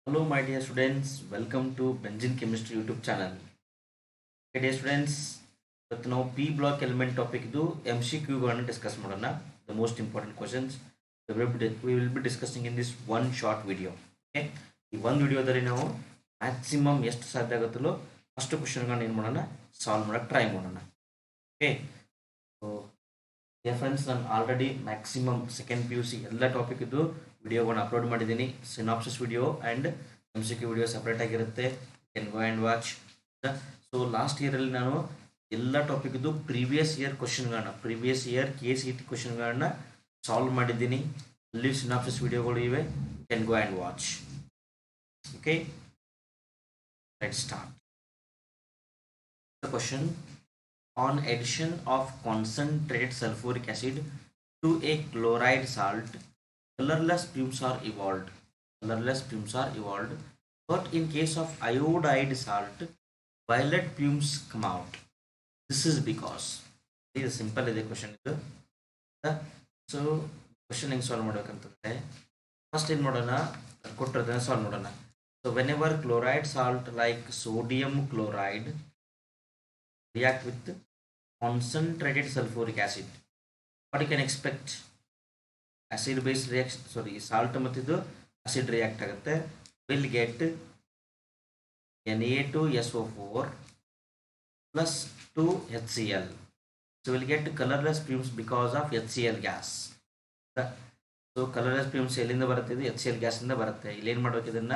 Hello, my dear students. Welcome to Benzene Chemistry YouTube channel. Okay, dear students, ಇವತ್ತು ನಾವು P block element topic ಇದು MCQ discuss ಮಾಡೋಣ. The most important questions we will be discussing in this one short video. Okay, ಈ ಒಂದು ವಿಡಿಯೋದಲ್ಲಿ ನಾವು maximum ಎಷ್ಟು ಸಾಧ್ಯ ಆಗುತ್ತೋ ಅಷ್ಟು ಕ್ವಶನ್ಗಳನ್ನ ಏನು ಮಾಡೋಣ, ಸಾಲ್ವ್ ಮಾಡೋಕ್ಕೆ ಟ್ರೈ ಮಾಡೋಣ. ಓಕೆ, ಸೊ ಡಿಯರ್ ಫ್ರೆಂಡ್ಸ್, ನಾನು ಆಲ್ರೆಡಿ ಮ್ಯಾಕ್ಸಿಮಮ್ ಸೆಕೆಂಡ್ PUC ಎಲ್ಲ ಟಾಪಿಕ್ ಇದ್ದು ವಿಡಿಯೋಗಳನ್ನ ಅಪ್ಲೋಡ್ ಮಾಡಿದ್ದೀನಿ. Synopsis video and MCQ video separate ಆಗಿರುತ್ತೆ. Can go and watch. So last ಇಯರಲ್ಲಿ ನಾನು ಎಲ್ಲ ಟಾಪಿಕ್ ಇದ್ದು ಪ್ರೀವಿಯಸ್ ಇಯರ್ ಕ್ವಶನ್ಗಳನ್ನ, ಪ್ರೀವಿಯಸ್ ಇಯರ್ KCET ಕ್ವಶನ್ಗಳನ್ನ ಸಾಲ್ವ್ ಮಾಡಿದ್ದೀನಿ. ಅಲ್ಲಿ ಸಿನಾಪ್ಸಿಸ್ ವಿಡಿಯೋಗಳು ಇವೆ. Can go and watch. Okay, let's start the question. On addition of concentrated sulfuric acid to a chloride salt, colorless fumes are evolved. Colorless fumes are evolved, but in case of iodide salt, violet fumes come out. This is because. This is simple is the question. So question ಹೆಂಗೆ solve ಮಾಡಬೇಕಂತಂದ್ರೆ, first ಏನು ಮಾಡೋಣ, ಕೊಟ್ಟಿರೋದನ್ನ solve ಮಾಡೋಣ. So whenever chloride salt like sodium chloride react with concentrated sulfuric acid, what you can expect? Acid base reaction, sorry, salt ಮತ್ತಿದ್ದು acid react ಆಗುತ್ತೆ. will get Na2SO4 plus 2HCl. So we'll get colorless fumes because of HCl gas. So colorless fumes ಎಲ್ಲಿಂದ ಬರುತ್ತೆ? ಇದು HCl gas ಇಂದ ಬರುತ್ತೆ. ಇಲ್ಲಿ ಏನು ಮಾಡಬೇಕು, ಇದನ್ನ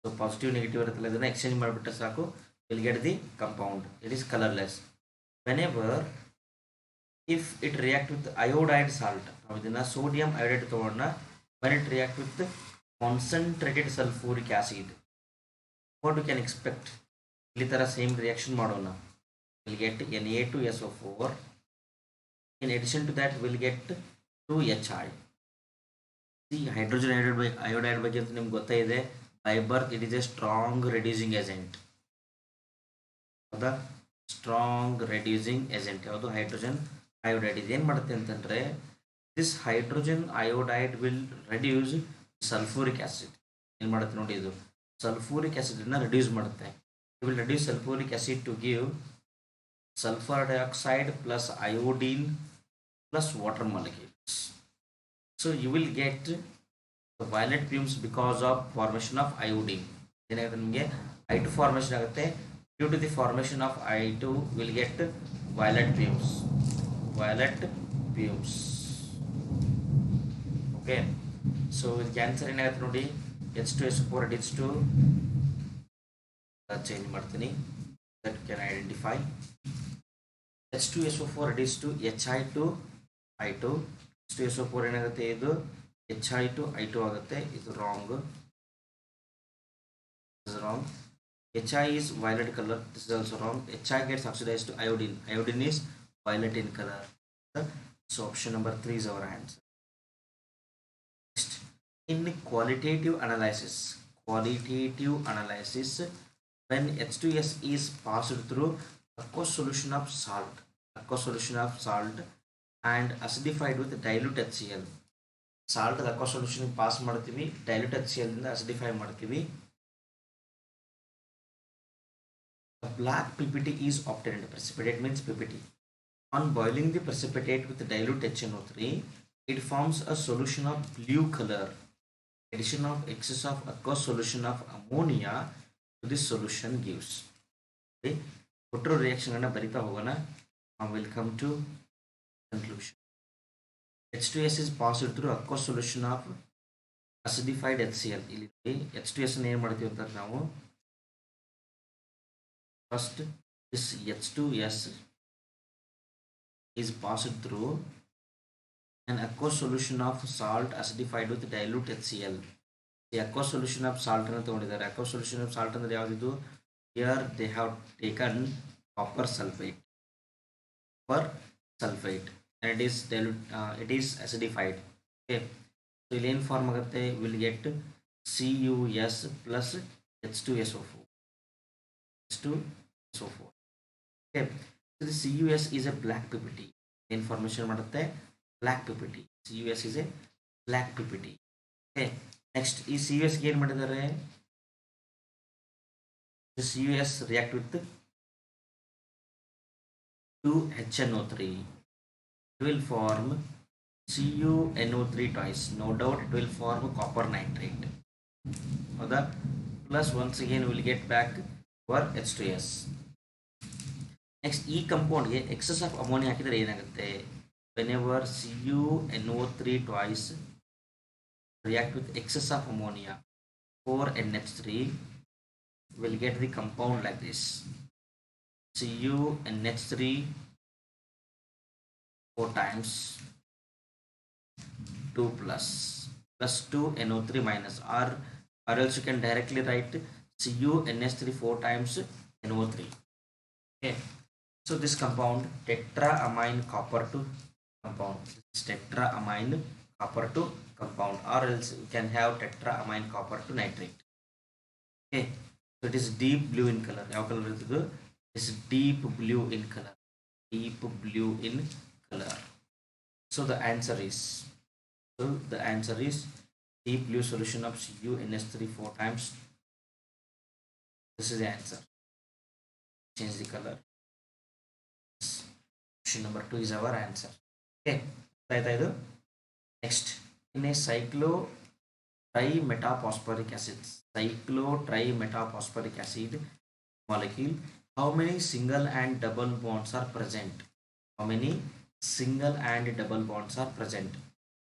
ಸೊ ಪಾಸಿಟಿವ್ ನೆಗೆಟಿವ್ ಇರುತ್ತಲ್ಲ, ಇದನ್ನ ಎಕ್ಸ್ಚೇಂಜ್ ಮಾಡಿಬಿಟ್ರೆ ಸಾಕು. we'll get the compound. It is colorless. Whenever if it react with iodide salt, now ಇದನ್ನ sodium iodide ತಗೊಂಡ, when it react with concentrated sulfuric acid, what you can expect? ಇಲ್ಲಿ ತರ same reaction ಮಾಡೋಣ. we'll get Na2SO4. in addition to that we'll get 2HI. see, hydrogen iodide ಬಗ್ಗೆ ಅಂತ ನಿಮ್ಗೆ ಗೊತ್ತೇ ಇದೆ. by birth it is a strong reducing agent. ಹೌದಾ? Strong reducing agent ಯಾವುದು? Hydrogen iodide. ಇದು ಏನು ಮಾಡುತ್ತೆ ಅಂತಂದರೆ, this hydrogen iodide will reduce sulphuric acid. ಏನು ಮಾಡುತ್ತೆ ನೋಡಿ, ಇದು ಸಲ್ಫೂರಿಕ್ ಆ್ಯಸಿಡನ್ನು ರೆಡ್ಯೂಸ್ ಮಾಡುತ್ತೆ. It will reduce sulphuric acid to give sulphur dioxide plus iodine plus water molecules. So you will get violet fumes because of formation of iodine. ಏನಾಗುತ್ತೆ ನಿಮಗೆ? I2 formation ಆಗುತ್ತೆ. Due to the formation of I2 will get violet fumes. Violet fumes. Okay. So with cancer ಏನಾಗುತ್ತೆ ನೋಡಿ, H2SO4 reduces to change ಮಾಡ್ತೀನಿ, that can identify. H2SO4 reduces to HI2 I2. H2SO4 ಏನಾಗುತ್ತೆ, ಇದು HI2 I2 ಆಗುತ್ತೆ. ಇದು wrong. This is wrong. HI is violet color. This is also wrong. HI gets oxidized to iodine. Iodine is violet in color. So option number 3 is our answer. Next, in qualitative analysis, when H2S is passed through aqueous solution of salt and acidified with dilute HCl. Salt aqueous solution pass ಮಾಡ್ತೀವಿ, dilute HCl ಇಂದ acidify ಮಾಡ್ತೀವಿ. A black PPT is obtained. Precipitate means PPT. On boiling the precipitate with dilute HNO3, it forms a solution of blue color. Addition of excess of aqueous solution of ammonia to this solution gives. Okay, ಕೊಟ್ಟಿರೋ reaction ಅನ್ನು ಬರಿತಾ ಹೋಗೋಣ. Will come to conclusion. H2S is passed through aqueous solution of acidified HCl. ಇಲ್ಲಿ H2S ಏನು ಮಾಡ್ತೀವಿ ಅಂತ ನಾವು, first this H2S is passed through an aqueous solution of salt acidified with dilute HCl. The aqueous solution of salt ಅನ್ನು ತಗೊಂಡಿದ್ದಾರೆ. aqueous solution of salt ಅಂದ್ರೆ ಯಾವುದು? Here they have taken copper sulfate and it is dilute, it is acidified. Okay, so ಇಲ್ಲಿ ಏನು form ಆಗುತ್ತೆ? will get CuS plus H2SO4. Okay, so the CuS is a black PPT. Information ಮಾಡುತ್ತೆ black PPT. CuS is a black PPT. Okay, next ಈ CuS ಗೆ ಏನು ಮಾಡಿದ್ದಾರೆ? This CuS react with 2HNO3. It will form CuNO3 twice. No doubt it will form copper nitrate. Or plus once again we will get back for H2S. Next, E compound ಗೆ excess of ammonia ಹಾಕಿದರೆ ಏನಾಗುತ್ತೆ? Whenever CuNO3 twice react with excess of ammonia, 4NH3 will get the compound like this. CuNH3 4 times 2 plus 2 NO3 minus, or else you can directly write CuNH3 4 times NO3. Okay, so this compound tetraamine copper to compound. This is tetraamine copper to compound, or else you can have tetraamine copper to nitrate. Okay, so it is deep blue in color. How color is it? It's deep blue in color. Deep blue in color. So the answer is deep blue solution of CuNH3 4 times. This is the answer. Change the color. Option number 2 is our answer. Okay, next, in a cyclo-trimetaphosphoric acid molecule, how many single and double bonds are present? How many single and double bonds are present?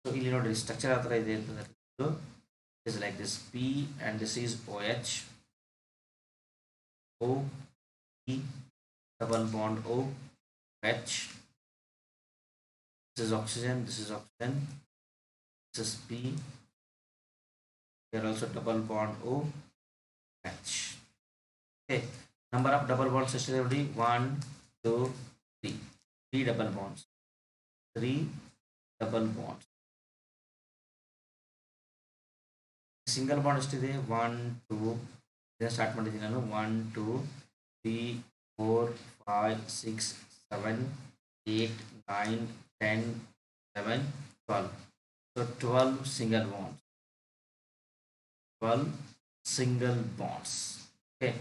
So ಇಲ್ಲಿ ನೋಡಿ structure ಯಾವ ಥರ ಇದೆ ಅಂತಂದ್ರೆ is like this. P and this is OH, O, E, double bond O, H. This is oxygen, this is oxygen, this is P. Here also double bond O, H. Okay, number of double bonds is already 1, 2, 3. 3 double bonds. 3 double bonds. Single bond ಎಷ್ಟಿದೆ? 1, 2. ಇದನ್ನು start ಮಾಡಿದ್ದೀನಿ ನಾನು. 1, 2, 3, 4, 5, 6, 7, 8, 9, 10, 11, 12. So 12 single bonds. 12 single bonds. Okay.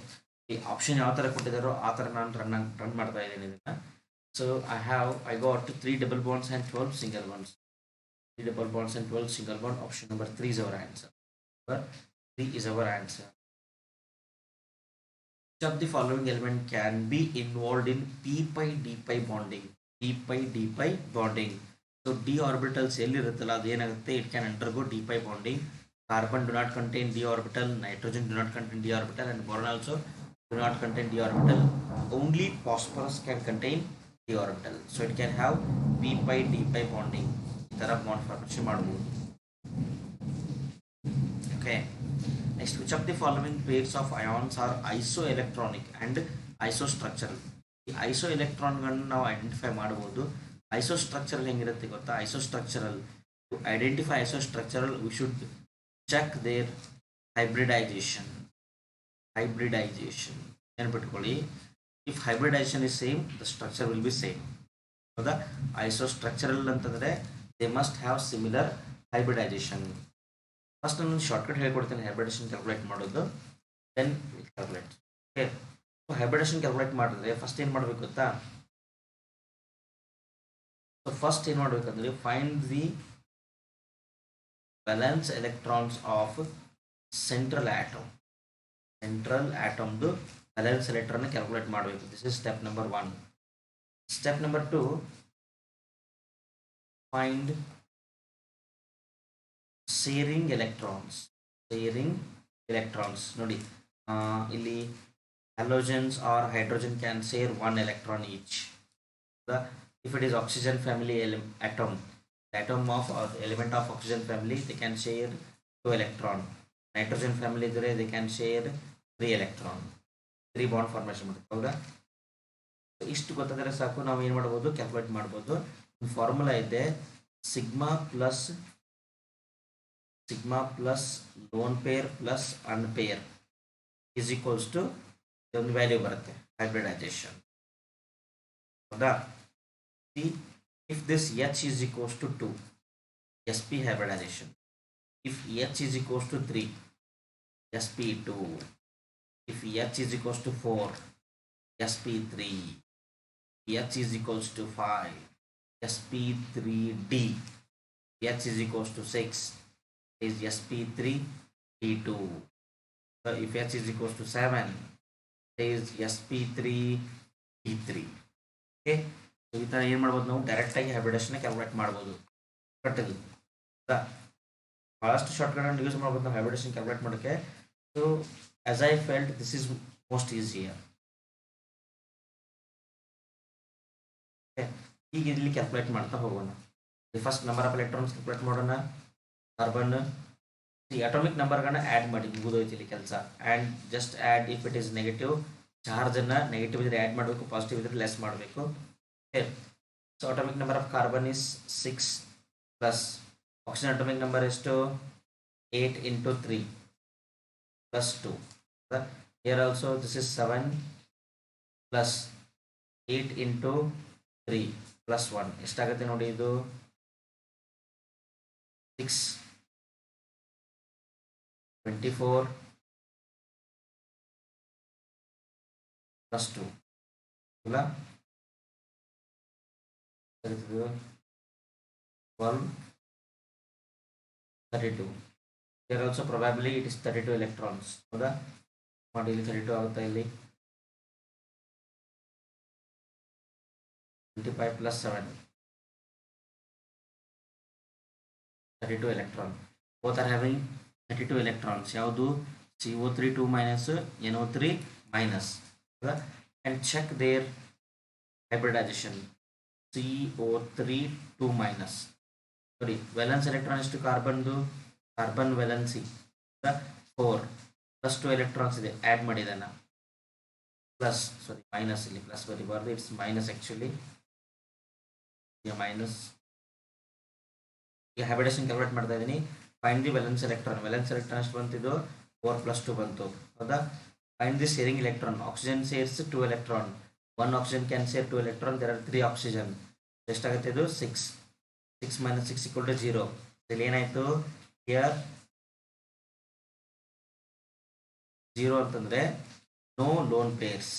ಈ option ಯಾವ ಥರ ಕೊಟ್ಟಿದ್ದಾರೋ ಆ ಥರ ನಾನು ರನ್ ಮಾಡ್ತಾ ಇದ್ದೀನಿ ಇದನ್ನು. So I got 3 double bonds and 12 single bonds. 3 double bonds and 12 single bond. Option number 3 is our answer. Number 3 is our answer. Which of the following element can be involved in p pi d pi bonding? P pi d pi bonding. So d orbitals ಎಲ್ಲಿ ಇರುತ್ತಲ್ಲ ಅದು ಏನಾಗುತ್ತೆ? It can undergo d pi bonding. Carbon do not contain d orbital, nitrogen do not contain d orbital, and boron also do not contain d orbital. Only phosphorus can contain d orbital. So it can have p pi d pi bonding. ಈ ತರ bond formation ಮಾಡಬಹುದು. Okay. Next, which of the following pairs of ions are isoelectronic and isostructural? ಈ isoelectronಗಳನ್ನು ನಾವು identify ಮಾಡಬಹುದು. Isostructural ಹೆಂಗಿರುತ್ತೆ ಗೊತ್ತಾ? Isostructural, to identify isostructural we should check their hybridization. ನೆನಪಿಟ್ಕೊಳ್ಳಿ, if hybridization is same, the structure will be same. ಹೌದಾ? Isostructural ಅಂತಂದ್ರೆ they must have similar hybridization. First ನಾನು shortcut ಹೇಳ್ಕೊಡ್ತೀನಿ hybridization calculate ಮಾಡೋದು, then calculate. Okay, hybridization calculate ಮಾಡಿದ್ರೆ first ಏನು ಮಾಡಬೇಕು ಗೊತ್ತಾ? So first ಏನು ಮಾಡಬೇಕಂದ್ರೆ find the valence electrons of central ಆಟಮ್ದು ವ್ಯಾಲೆನ್ಸ್ ಎಲೆಕ್ಟ್ರಾನ್ ಕ್ಯಾಲ್ಕುಲೇಟ್ ಮಾಡಬೇಕು. This is step number 1. Step number 2, find sharing electrons. ನೋಡಿ, ಇಲ್ಲಿ halogens or hydrogen can share 1 electron each. If it is oxygen family atom, the atom of or element of oxygen family, they can share 2 electron. Nitrogen family idre they can share 3 electron. 3 bond formation ಮಾಡುತ್ತೆ. ಹೌದಾ? ಇಷ್ಟು ಗೊತ್ತಾದರೆ ಸಾಕು, ನಾವು ಏನು ಮಾಡ್ಬೋದು? Calculate ಮಾಡ್ಬೋದು. Formula ಇದೆ, sigma plus lone pair plus unpair is equals to ಒಂದು ವ್ಯಾಲ್ಯೂ ಬರುತ್ತೆ, ಹೈಬ್ರಿಡೈಸೇಷನ್. ಹೌದಾ? if this H is equals to 2, sp hybridization. If H is equals to 3, sp2. If H is equals to 4, sp3. H is equals to 5, sp3d. H is equals to 6 is sp3d2. If H is equals to 7 is sp3d3. Okay, so ಈ ಥರ ಏನು ಮಾಡ್ಬೋದು, ನಾವು ಡೈರೆಕ್ಟಾಗಿ hybridisation calculate ಮಾಡ್ಬೋದು. Cut ಇದು ಭಾಳಷ್ಟು shortcut use ಮಾಡ್ಬೋದು ನಾವು ಹೈಬ್ರಿಡೇಷನ್ ಕ್ಯಾಲ್ಕುಲೇಟ್ ಮಾಡೋಕ್ಕೆ. So as I felt this is most easier. ಈಗ ಇಲ್ಲಿ ಕ್ಯಾಲ್ಕುಲೇಟ್ ಮಾಡ್ತಾ ಹೋಗೋಣ. First number of electrons calculate ಮಾಡೋಣ. ಕಾರ್ಬನ್ ಈ ಅಟಾಮಿಕ್ ನಂಬರ್ಗಳನ್ನ ಆ್ಯಡ್ ಮಾಡಿ ಮುಗಿದೋಯ್ತು ಇಲ್ಲಿ ಕೆಲಸ. And just add if it is negative. ಚಾರ್ಜನ್ನು ನೆಗೆಟಿವ್ ಇದ್ರೆ ಆ್ಯಡ್ ಮಾಡಬೇಕು, ಪಾಸಿಟಿವ್ ಇದ್ರೆ ಲೆಸ್ ಮಾಡಬೇಕು. So atomic number of carbon is 6 plus oxygen atomic number ಎಷ್ಟು 8 into 3 plus 2. Here also this is 7 plus 8 into 3 plus 1. ಎಷ್ಟಾಗುತ್ತೆ ನೋಡಿ, ಇದು 6 24 plus 2 ಇಲ್ಲ 12 32. Here also probably it is 32 electrons. ಹೌದಾ, ನೋಡಿ ಇಲ್ಲಿ 32 ಆಗುತ್ತಾ, ಇಲ್ಲಿ 25 plus 7 32 electron. Both are having 32 electrons. ಯಾವುದು CO3 2 minus NO3 minus. And check their hybridization. CO3 2 minus. Sorry, valence electron is to carbon do carbon valency 4 plus 2 electrons ಇದೆ, add ಮಾಡಿದಾನ plus, sorry minus, ಇಲ್ಲಿ plus ಬರಿಬಾರ್ದು, it's minus actually, minus. ಈಗ hybridization calculate ಮಾಡ್ತಾ ಇದ್ದೀನಿ. Find the valence electron. Valence electron ಎಷ್ಟು ಬಂತಿದ್ದು 4 plus 2 ಬಂತು, ಹೌದಾ. Find the sharing electron. Oxygen shares 2 electron. 1 oxygen can share 2 electron. There are 3 oxygen. ಎಷ್ಟಾಗುತ್ತೆ ಇದು 6. 6 minus 6 equal to 0. ಇಲ್ಲಿ ಏನಾಯಿತು, ಹಿಯರ್ 0 ಅಂತಂದರೆ ನೋ ಲೋನ್ ಪೇರ್ಸ್.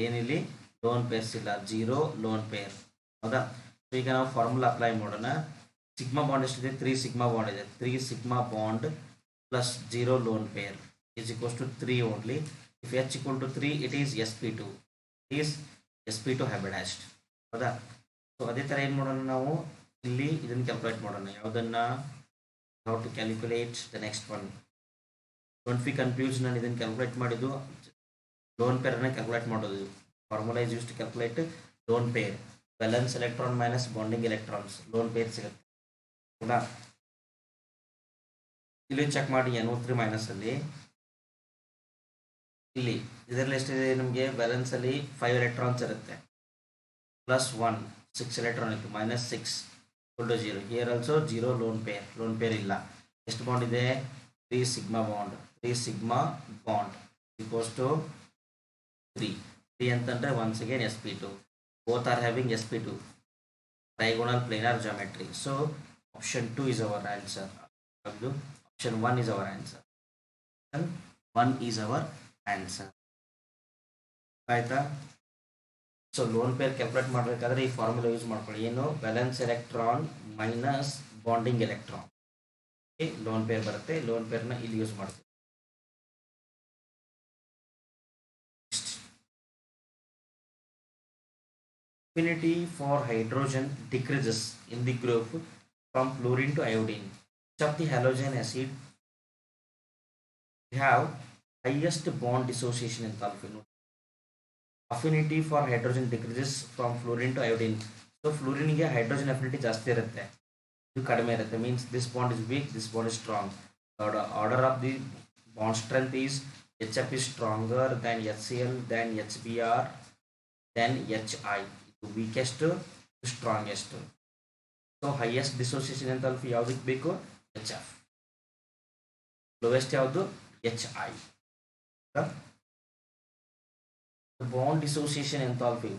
ಏನಿಲ್ಲಿ ಲೋನ್ ಪೇರ್ಸ್ ಇಲ್ಲ, 0 ಲೋನ್ ಪೇರ್, ಹೌದಾ. ಸೊ ಈಗ ನಾವು ಫಾರ್ಮುಲಾ ಅಪ್ಲೈ ಮಾಡೋಣ. ಸಿಗ್ಮಾ ಬಾಂಡ್ ಎಷ್ಟಿದೆ, 3 ಸಿಗ್ಮಾ ಬಾಂಡ್ ಇದೆ. 3 sigma bond plus 0 lone pair is equals to 3 only. If H equal to 3, it is sp2. It is sp2 hybridized, ಹೌದಾ. So ಅದೇ ಥರ ಏನು ಮಾಡೋಣ, ನಾವು ಇಲ್ಲಿ ಇದನ್ನು ಕ್ಯಾಲ್ಕುಲೇಟ್ ಮಾಡೋಣ. ಯಾವುದನ್ನು, how to calculate the next one. Don't be confuse. ನಾನು ಇದನ್ನು ಕ್ಯಾಲ್ಕುಲೇಟ್ ಮಾಡಿದ್ದು ಲೋನ್ ಪೇರನ್ನು ಕ್ಯಾಲ್ಕುಲೇಟ್ ಮಾಡೋದು. Formula is use to calculate lone pair. Valence electron minus bonding electrons, lone pair ಸಿಗುತ್ತೆ, ಹೌದಾ. ಇಲ್ಲಿ ಚೆಕ್ ಮಾಡಿ NO3 ಮೈನಸ್ ಅಲ್ಲಿ, ಇಲ್ಲಿ ಇದರಲ್ಲಿ ಎಷ್ಟಿದೆ ನಮಗೆ, ಬ್ಯಾಲೆನ್ಸಲ್ಲಿ 5 electrons ಇರುತ್ತೆ, ಪ್ಲಸ್ 1 6 electron ಇತ್ತು, minus 6 equal to 0. Here also 0 lone pair ಇಲ್ಲ. ಎಷ್ಟು ಬಾಂಡ್ ಇದೆ, 3 sigma bond. 3 sigma bond equals to 3 ಅಂತಂದರೆ once again sp2. Both are having sp2, diagonal planar geometry. So option 2 is our answer. Option 1 is our answer. Option 1 is our answer. ಆಯ್ತಾ. So lone pair calculate ಮಾಡಬೇಕಾದ್ರೆ ಈ formula use ಮಾಡ್ಕೊಳ್ಳಿ. ಏನು, balance electron minus bonding electron. Lone pair ಬರುತ್ತೆ, loan ಪೇರ್ನ ಇಲ್ಲಿ use ಮಾಡ್ತೀವಿ. Affinity for hydrogen decreases in the group from fluorine to iodine. Each of the halogen acid have highest bond dissociation enthalpy. Affinity for hydrogen decreases from fluorine to iodine. So fluorine ಗೆ hydrogen affinity ಜಾಸ್ತಿ ಇರುತ್ತೆ, ಇದು ಕಡಿಮೆ ಇರುತ್ತೆ. Means this bond is weak, this bond is strong. The order of the bond strength is HF is stronger than HCl, than HBr, than HI. Weakest to strongest. So highest dissociation enthalpy ಯಾವುದಕ್ಕೆ ಬೇಕು, HF. Lowest ಯಾವುದು, HI. The bond dissociation enthalpy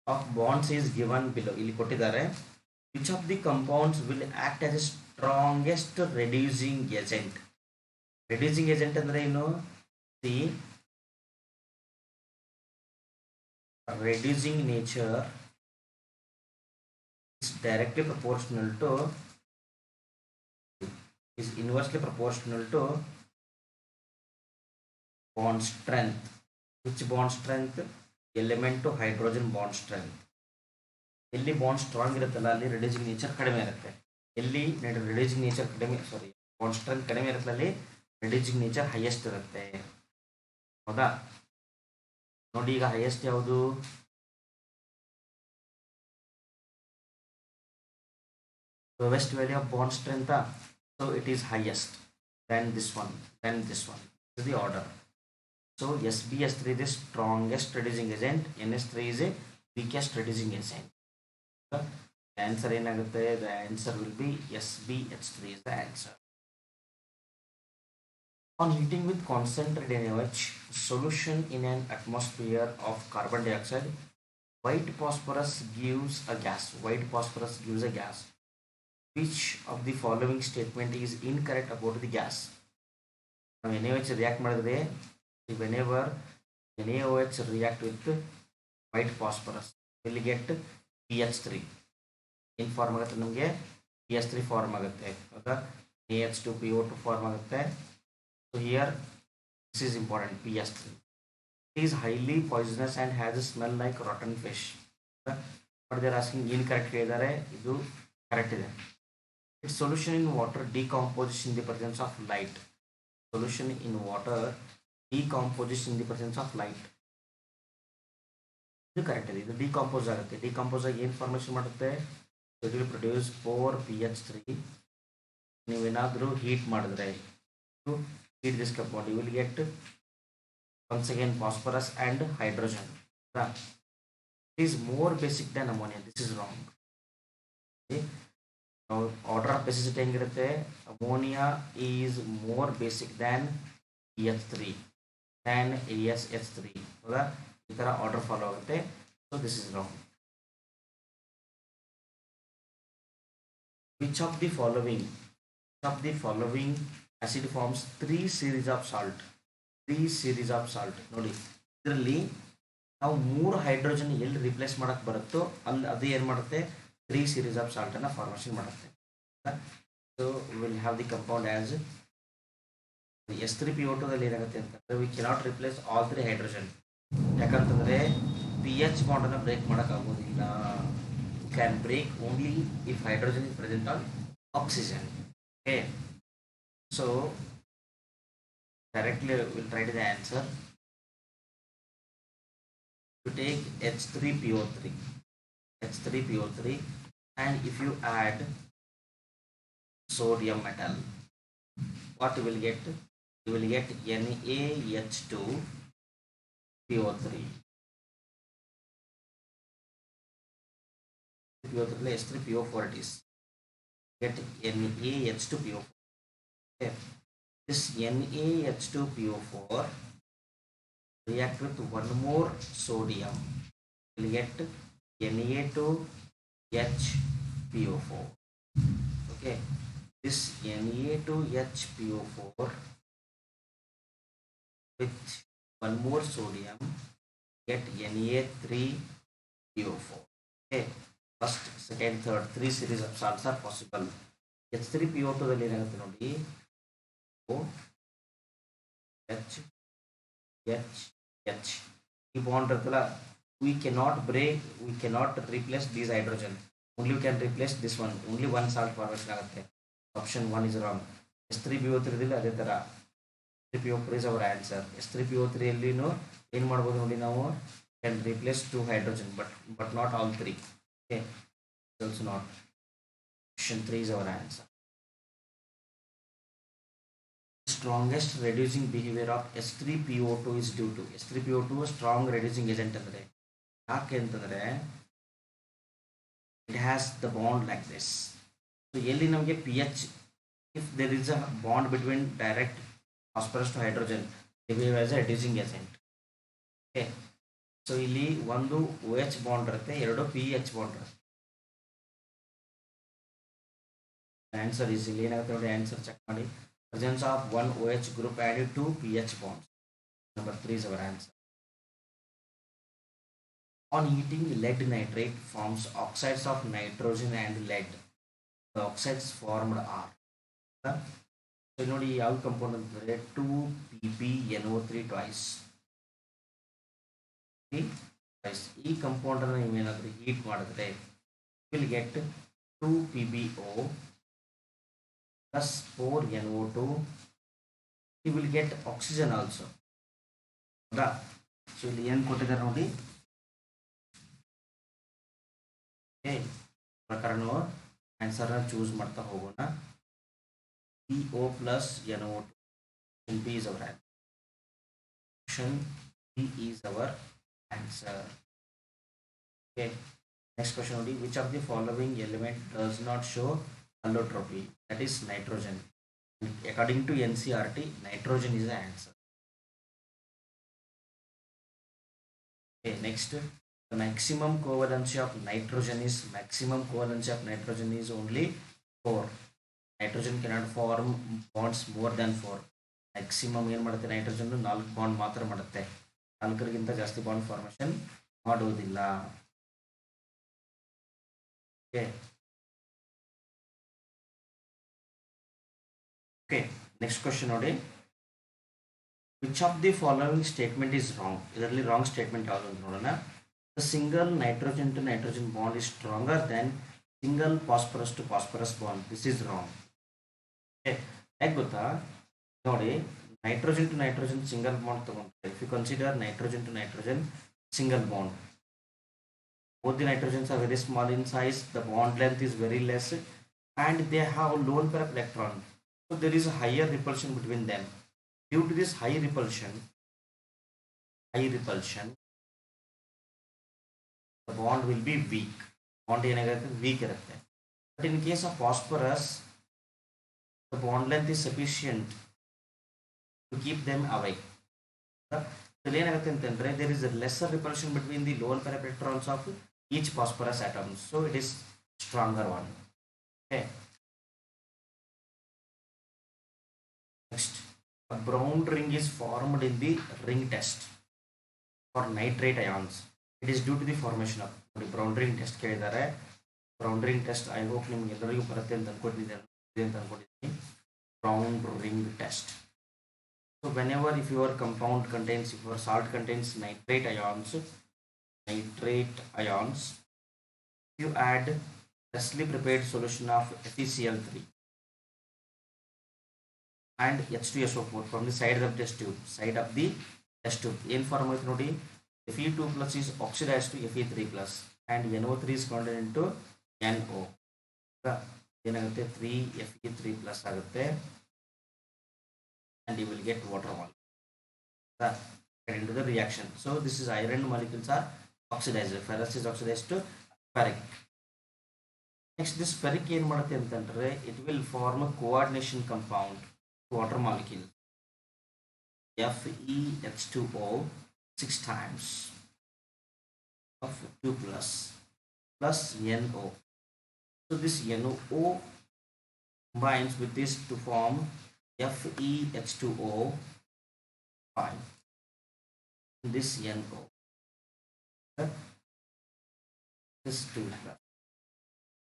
of bonds is given below. ಇಲ್ಲಿ ಕೊಟ್ಟಿದ್ದಾರೆ, Which of the compounds will act as a strongest reducing agent? Reducing agent ಅಂದ್ರೆ ಏನು? The reducing nature is directly proportional to, is inversely proportional to bond strength. Which bond strength? Element to hydrogen bond strength. ಎಲ್ಲಿ bond strong ಇರುತ್ತಲ್ಲ ಅಲ್ಲಿ reducing nature ಕಡಿಮೆ ಇರುತ್ತೆ. ಎಲ್ಲಿ reducing nature ಕಡಿಮೆ, ಸಾರಿ, bond strength ಕಡಿಮೆ ಇರುತ್ತೆ ಅಲ್ಲಿ ರಿಡ್ಯೂಸಿಂಗ್ ನೇಚರ್ ಹೈಯೆಸ್ಟ್ ಇರುತ್ತೆ. ಹೌದಾ? ನೋಡಿ ಈಗ ಹೈಯೆಸ್ಟ್ ಯಾವುದು? lowest value of bond strength, so it is highest than this one, than this one. This is the order. So SbS3 is the strongest reducing agent, NS3 is a weakest reducing agent. The answer ಏನಾಗುತ್ತೆ? The answer will be SbH3 is the answer. On heating with concentrated NaOH solution in an atmosphere of carbon dioxide, white phosphorus gives a gas. White phosphorus gives a gas. Which of the following statement is incorrect about the gas? Now NaOH react ಮಾಡಿದ್ರೆ, whenever NaOH react with white phosphorus will get PH3 in form ಆಗುತ್ತೆ. ನಮಗೆ PH3 form ಆಗುತ್ತೆ. ಹೌದಾ? NaH2PO2 form ಆಗುತ್ತೆ. So here this is important, PH3. It is highly poisonous and has a smell like rotten fish. But they are asking incorrect ಹೇಳಿದ್ದಾರೆ, ಇದು correct ಇದೆ. Its solution in water decomposes in the presence of light. Solution in water decomposes in the presence of light. ಇದು correct ಇದೆ. ಇದು decompose ಆಗುತ್ತೆ. Decompose ಆಗಿ ಏನು formation ಮಾಡುತ್ತೆ? It will produce 4PH3. ನೀವೇನಾದರೂ ಹೀಟ್ ಮಾಡಿದ್ರೆ, heat this compound, you will get once again phosphorus and hydrogen. It is more basic than ammonia. This is wrong. Okay? Now order of basicity ಹೆಂಗಿರುತ್ತೆ? Ammonia is more basic than PH3 than ASH3. ಹೌದಾ? ಈ ಥರ order follow ಆಗುತ್ತೆ. So this is wrong. Which of the following acid forms 3 series of salt? 3 series of salt. ನೋಡಿ, ಇದರಲ್ಲಿ ನಾವು 3 hydrogen ಎಲ್ಲಿ replace ಮಾಡಕ್ಕೆ ಬರುತ್ತೋ ಅಲ್ಲಿ ಅದು ಏನು ಮಾಡುತ್ತೆ? 3 series of salt ಅನ್ನು ಫಾರ್ಮೇಷನ್ ಮಾಡುತ್ತೆ. So will have the compound as S3PO2 ದಲ್ಲಿ ಏನಾಗುತ್ತೆ ಅಂತಂದ್ರೆ, we cannot replace all 3 hydrogen. ಯಾಕಂತಂದ್ರೆ PH ಬಾಂಡ್ ಅನ್ನು ಬ್ರೇಕ್ ಮಾಡೋಕ್ಕಾಗೋದಿಲ್ಲ. Can break only if hydrogen is present on oxygen. Okay, so directly we'll try to the answer. You take H3PO3 and if you add sodium metal, what you will get? You will get NaH2PO3. H3PO4 it is. Get NaH2PO4. Okay. This NaH2PO4 react with one more sodium, will get Na2HPO4. Okay, this Na2HPO4 with one more sodium get Na3PO4. Okay, first, second, third, 3 series of salts are possible. H3PO2 ದಲ್ಲಿ ಏನಾಗುತ್ತೆ ನೋಡಿ, H ಈ bond ಇರುತ್ತಲ್ಲ, we cannot break, we cannot replace these hydrogen, only we can replace this one, only one salt formation ಆಗುತ್ತೆ. Option 1 is wrong. S3PO3 ದಲ್ಲಿ ಅದೇ ತರ, S3PO4 is our answer. S3PO3 ಅಲ್ಲಿನೂ ಏನು ಮಾಡ್ಬೋದು ನೋಡಿ, ನಾವು can replace 2 hydrogen but not all 3. Okay, it's also not. Option 3 is our answer. Strongest reducing behavior of S3PO2 is due to, S3PO2 strong reducing agent ಅಂದ್ರೆ ಯಾಕೆ ಅಂತಂದ್ರೆ, it has the bond like this. So ಎಲ್ಲಿ ನಮಗೆ PH, if there is a bond between direct phosphorus to hydrogen, they behave as a reducing agent. Okay, so ಇಲ್ಲಿ ಒಂದು OH bond ಇರುತ್ತೆ, ಎರಡು PH bond ಇರುತ್ತೆ. Answer is answer check ಮಾಡಿ. Presence of one OH group added to pH bonds. Number 3 is our answer. On heating, lead nitrate forms oxides of nitrogen and lead. The oxides formed are. So ನೋಡಿ ಯಾವ compound ಅಂತಂದ್ರೆ 2PbNO3 twice. ಈ compound ಅನ್ನು ನೀವೇನಾದ್ರೂ heat ಮಾಡಿದ್ರೆ will get 2PbO plus 4NO2. you will get oxygen also. ಹೌದಾ? So ಇಲ್ಲಿ ಏನು ಕೊಟ್ಟಿದ್ದಾರೆ ನೋಡಿ, ಪ್ರಕಾರ ನಾವು ಆನ್ಸರ್ನ ಚೂಸ್ ಮಾಡ್ತಾ ಹೋಗೋಣ. PO plus NO2. Option B is our answer. Option B is our answer. Okay. Next question only. Which of the following element does not show allotropy? That is nitrogen. According to NCERT, nitrogen is the answer. Okay. Next, the maximum covalency of nitrogen is only 4. Nitrogen cannot form bonds more than 4. Maximum ಏನು ಮಾಡುತ್ತೆ, nitrogen 4 bond ಮಾತ್ರ ಮಾಡುತ್ತೆ, 4ಗಿಂತ ಜಾಸ್ತಿ bond formation ಮಾಡೋದಿಲ್ಲ. Okay, next question ನೋಡಿ. Which of the following statement is wrong? ಇದರಲ್ಲಿ wrong statement ಯಾವುದು ಅಂತ ನೋಡೋಣ. The single nitrogen to nitrogen bond is stronger than single phosphorus to phosphorus bond. This is wrong. ಹೇಗೆ ಗೊತ್ತಾ ನೋಡಿ, nitrogen to nitrogen single bond ತಗೊಂಡ್ರೆ, if you consider nitrogen to nitrogen single bond, both the nitrogens are very small in size, the bond length is very less, and they have lone pair of electron, so there is a higher repulsion between them. Due to this high repulsion the bond will be weak. Bond weak irutte. But in case of phosphorus, the bond length is sufficient to keep them away. There is a lesser repulsion between the lone pair of electrons of each phosphorus atom, so it is stronger one. Okay. Next, a brown ring is formed in the ring test for nitrate ions. It is due to the formation of the brown ring test. Brown ring test, I hope ನಿಮಗೆ ಎಲ್ಲರಿಗೂ ಬರುತ್ತೆ ಅಂತ ಅನ್ಕೊಂಡಿದ್ದೀನಿ. Brown ring test. So whenever if your compound contains, if your salt contains nitrate ions, you add freshly prepared solution of FeCl3 and H2SO4 from the side of the test tube. In form of nodi, Fe2 plus is oxidized to Fe3 plus and NO3 is converted into NO. ಏನಾಗುತ್ತೆ 3Fe3 plus ಆಗುತ್ತೆ, and you will get water molecule into the reaction. So this is iron molecules are oxidized. Ferrous is oxidized to ferric. Next, this ferric ಏನು ಮಾಡುತ್ತೆ ಅಂತಂದ್ರೆ, it will form a coordination compound, water molecule, FeH2O 6 times of 2 plus NO. So this NO combines with this to form FeH2O 5. This NO, this 2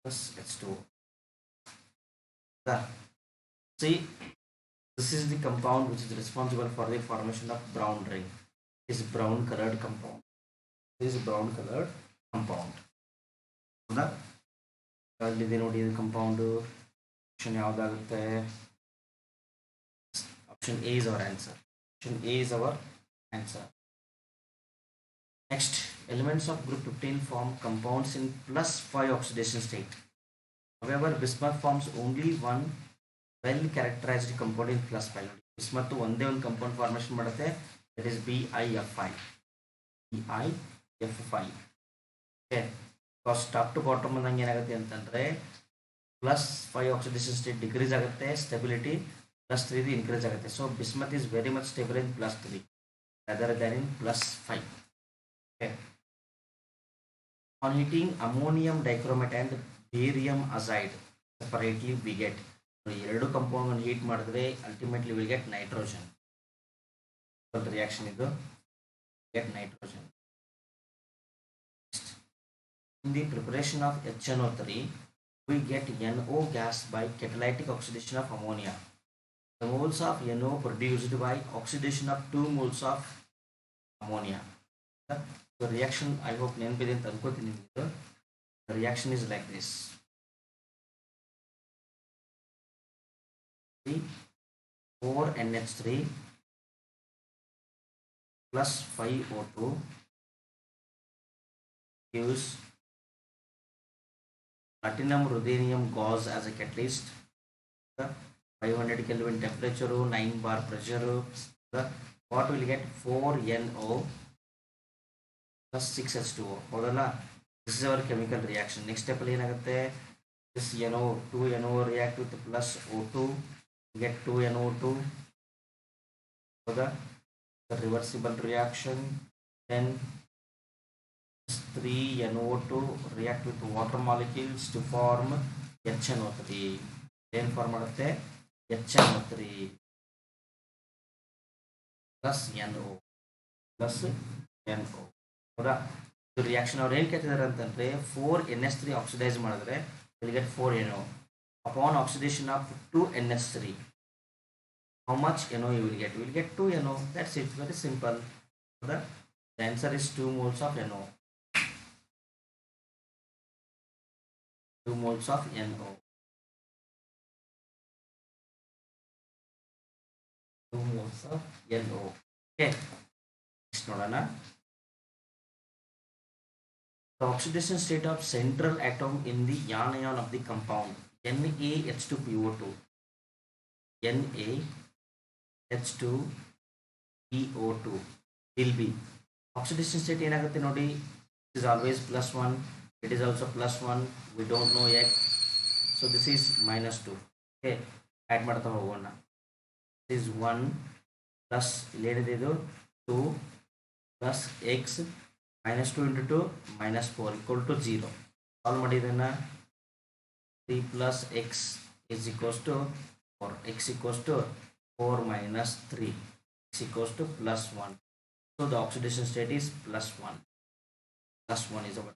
plus H2O. See, this is the compound which is responsible for the formation of brown ring. This brown colored compound. ಅಲ್ಲಿದೆ ನೋಡಿ ಇದು compound. Option ಯಾವುದಾಗುತ್ತೆ? Option A is our answer. Next, elements of group 15 form compounds in +5 oxidation state. However, bismuth forms only one well characterized compound in +5. bismuth ಒಂದೇ ಒಂದು compound formation ಮಾಡುತ್ತೆ, that is BiF5. Okay, because top to bottom ಬಂದಂಗೆ ಏನಾಗುತ್ತೆ ಅಂತಂದ್ರೆ +5 oxidation state decrease ಆಗುತ್ತೆ, stability +3 increase ಆಗುತ್ತೆ. So bismuth is very much stable in +3 rather than in +5. Okay. On heating, ammonium dichromate and barium azide separately we get ಎರಡು compound heat ಮಾಡಿದ್ರೆ ultimately we get nitrogen. The reaction is to get nitrogen. In the preparation of HNO3, we get NO gas by catalytic oxidation of ammonia. The moles of NO produced by oxidation of 2 moles of ammonia. The reaction, I hope ನೆನಪಿದೆ ಅಂತ ಅನ್ಕೋತೀನಿ. The reaction is like this. 4NH3 plus 5O2 gives platinum ruthenium gauze as a catalyst. 500 Kelvin temperature, 9 bar pressure. What will get 4NO plus 6H2O. This is our chemical reaction. Next step this NO 2NO react with plus O2, get 2NO2. The reversible reaction. Then 3NO2 react with water molecules to form HNO3. Then form HNO3 plus NO plus NO. The reaction ಅವರು ಏನು ಕೇಳ್ತಿದ್ದಾರೆ ಅಂತಂದರೆ 4NH3 oxidise ಮಾಡಿದ್ರೆ will get 4NO. Upon oxidation of 2NH3, how much NO you will get? You will get 2NO. That's it. Very simple. The answer is 2 moles of NO. 2 moles of NO. 2 moles of NO. Okay. Next ನೋಡೋಣ. The oxidation state of central atom in the anion of the compound NaH2PO2. NaH2PO2 will be oxidation state ಏನಾಗುತ್ತೆ ನೋಡಿ. It is always +1. It is also +1. We don't know yet. So this is -2. Okay, add ಮಾಡ್ತಾ ಹೋಗೋಣ. This is 1 plus ಇಲ್ಲಿ ಏನಿದೆ ಇದು 2 plus x -2 into 2 -4 equal to 0. Solve ಮಾಡಿ ಇದನ್ನ 3 plus x is equals to 4. X equals to 4 minus 3. X equals to +1. So the oxidation state is +1. +1 is over.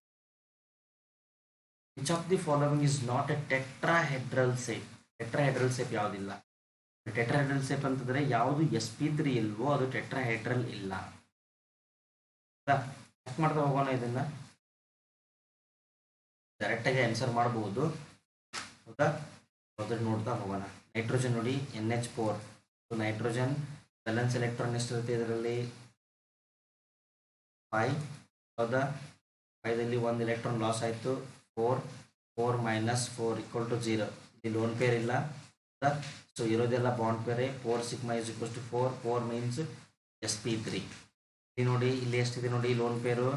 Which of the following is not a tetrahedral shape? Tetrahedral shape ಯಾವುದಿಲ್ಲ. Tetrahedral shape ಅಂತಂದ್ರೆ ಯಾವುದು sp3 ಇಲ್ವೋ ಅದು tetrahedral ಇಲ್ಲ. Check ಮಾಡ್ತಾ ಹೋಗೋಣ. ಇದನ್ನ direct ಆಗಿ ಆನ್ಸರ್ ಮಾಡಬಹುದು. ಹೌದಾ, ಮೊದಲು ನೋಡ್ತಾ ಹೋಗೋಣ. ನೈಟ್ರೋಜನ್ ನೋಡಿ NH4. ನೈಟ್ರೋಜನ್ ಬ್ಯಾಲೆನ್ಸ್ ಎಲೆಕ್ಟ್ರಾನ್ ಎಷ್ಟಿರುತ್ತೆ ಇದರಲ್ಲಿ 5. ಹೌದಾ, 5ದಲ್ಲಿ 1 ಎಲೆಕ್ಟ್ರಾನ್ ಲಾಸ್ ಆಯಿತು. 4 minus 4 equal to 0. ಇಲ್ಲಿ ಲೋನ್ ಪೇರ್ ಇಲ್ಲ. ಸೊ ಇರೋದೆಲ್ಲ ಬಾಂಡ್ ಪೇರೆ. 4 sigma is equals to 4. 4 means sp3. ಇಲ್ಲಿ ನೋಡಿ, ಇಲ್ಲಿ ಎಷ್ಟಿದೆ ನೋಡಿ ಲೋನ್ ಪೇರು.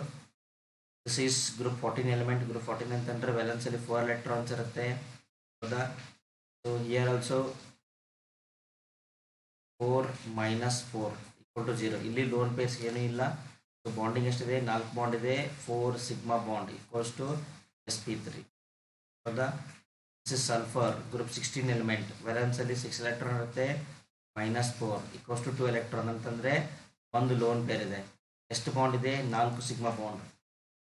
This is group 14 element. Group 14 ಅಂತಂದ್ರೆ ವ್ಯಾಲೆನ್ಸ್ ಅಲ್ಲಿ 4 ಎಲೆಕ್ಟ್ರಾನ್ಸ್ ಇರುತ್ತೆ. ಹೌದಾ, so here also 4 minus 4 equal to 0. ಇಲ್ಲಿ ಲೋನ್ ಪೇರ್ಸ್ ಏನೂ ಇಲ್ಲ. ಸೊ ಬಾಂಡಿಂಗ್ ಎಷ್ಟಿದೆ, 4 ಬಾಂಡ್ ಇದೆ. 4 sigma bond equals to sp3. ಹೌದಾ, this is sulphur group 16 element. Valence ಅಲ್ಲಿ 6 ಎಲೆಕ್ಟ್ರಾನ್ ಇರುತ್ತೆ. -4 ಈಕ್ವಲ್ಸ್ ಟು 2 ಎಲೆಕ್ಟ್ರಾನ್ ಅಂತಂದ್ರೆ ಒಂದು ಲೋನ್ ಪೇರ್ ಇದೆ. ಎಷ್ಟು ಬಾಂಡ್ ಇದೆ, 4 sigma bond.